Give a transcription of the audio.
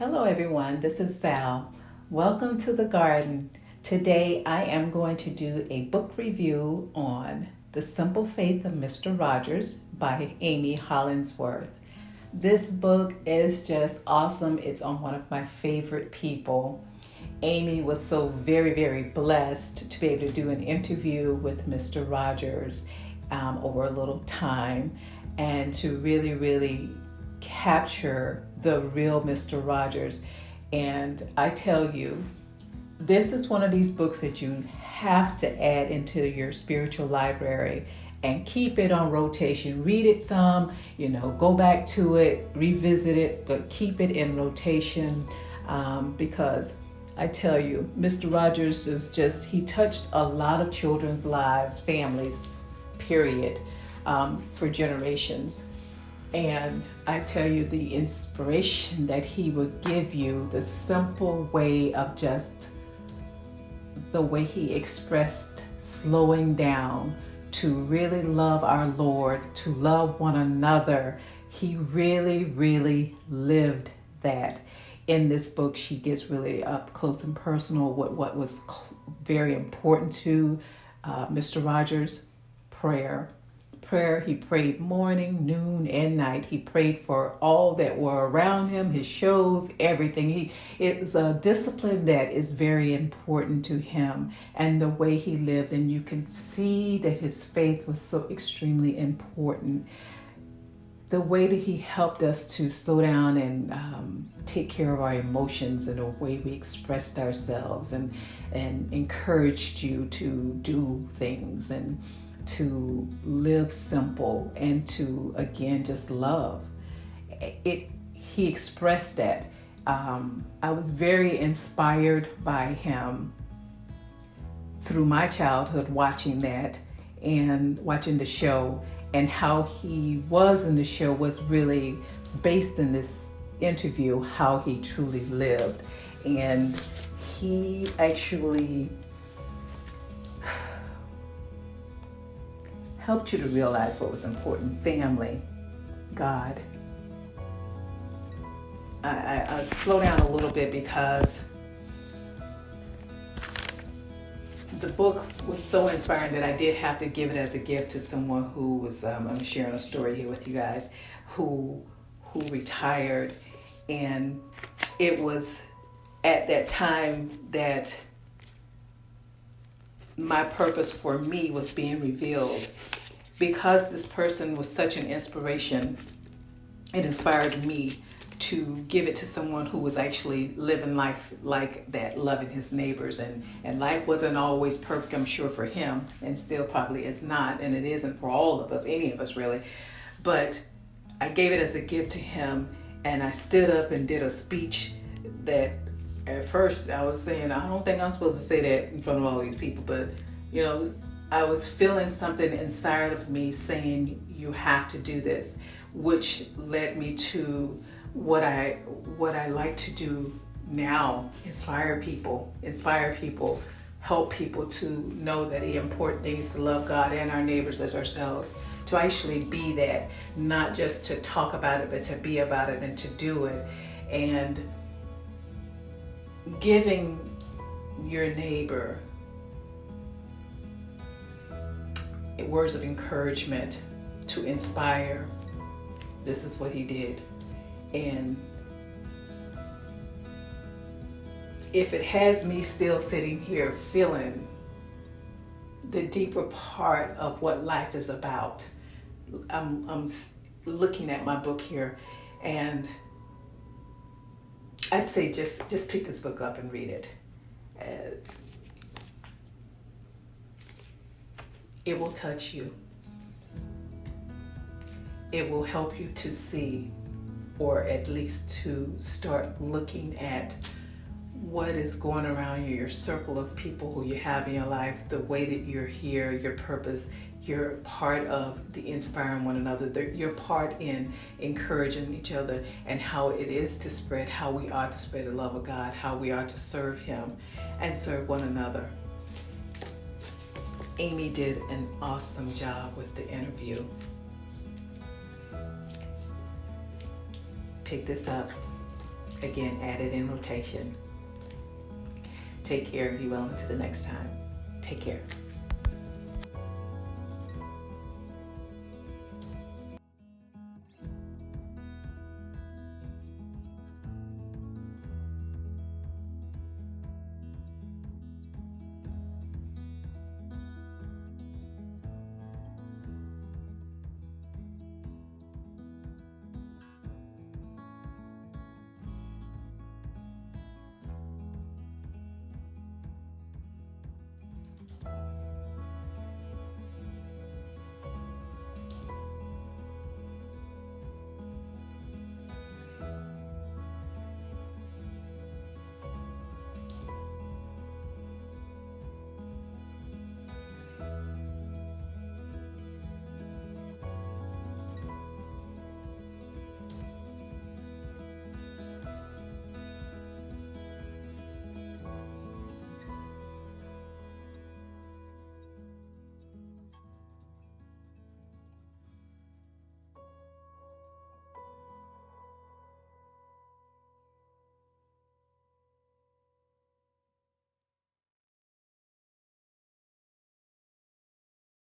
Hello, everyone. This is Val. Welcome to the garden. Today, I am going to do a book review on The Simple Faith of Mr. Rogers by Amy Hollingsworth. This book is just awesome. It's on one of my favorite people. Amy was so very blessed to be able to do an interview with Mr. Rogers over a little time and to really capture the real Mr. Rogers. And I tell you, this is one of these books that you have to add into your spiritual library and keep it on rotation. Read it some, go back to it, revisit it, but keep it in rotation because I tell you, Mr. Rogers is he touched a lot of children's lives, families, period, for generations. And I tell you, the inspiration that he would give you, the simple way of just the way he expressed slowing down to really love our Lord, to love one another. He really lived that. In this book, she gets really up close and personal with what was very important to Mr. Rogers, prayer. He prayed morning, noon, and night. He prayed for all that were around him, his shows, everything. It's a discipline that is very important to him and the way he lived. And you can see that his faith was so extremely important. The way that he helped us to slow down and take care of our emotions and the way we expressed ourselves and encouraged you to do things and to live simple and to again just love it. He expressed that. I was very inspired by him through my childhood, watching that and watching the show, and how he was in the show was really based in this interview, how he truly lived. And he actually helped you to realize what was important: family, God. I slow down a little bit because the book was so inspiring that I did have to give it as a gift to someone who was, I'm sharing a story here with you guys, who retired. And it was at that time that my purpose for me was being revealed. Because this person was such an inspiration, it inspired me to give it to someone who was actually living life like that, loving his neighbors. And life wasn't always perfect, I'm sure, for him, and still probably is not, and it isn't for all of us, any of us really. But I gave it as a gift to him, and I stood up and did a speech that at first I was saying, I don't think I'm supposed to say that in front of all these people, but I was feeling something inside of me saying, you have to do this, which led me to what I like to do now: inspire people, help people to know that the important thing is to love God and our neighbors as ourselves, to actually be that, not just to talk about it, but to be about it and to do it. And giving your neighbor words of encouragement to inspire. This is what he did. And if it has me still sitting here feeling the deeper part of what life is about, I'm looking at my book here, and I'd say just pick this book up and read it. It will touch you. It will help you to see, or at least to start looking at what is going around you, your circle of people who you have in your life, the way that you're here, your purpose. You're part of the inspiring one another. You're part in encouraging each other, and how it is to spread, how we are to spread the love of God, how we are to serve Him and serve one another. Amy did an awesome job with the interview. Pick this up Again, added in rotation. Take care and be well until the next time. Take care.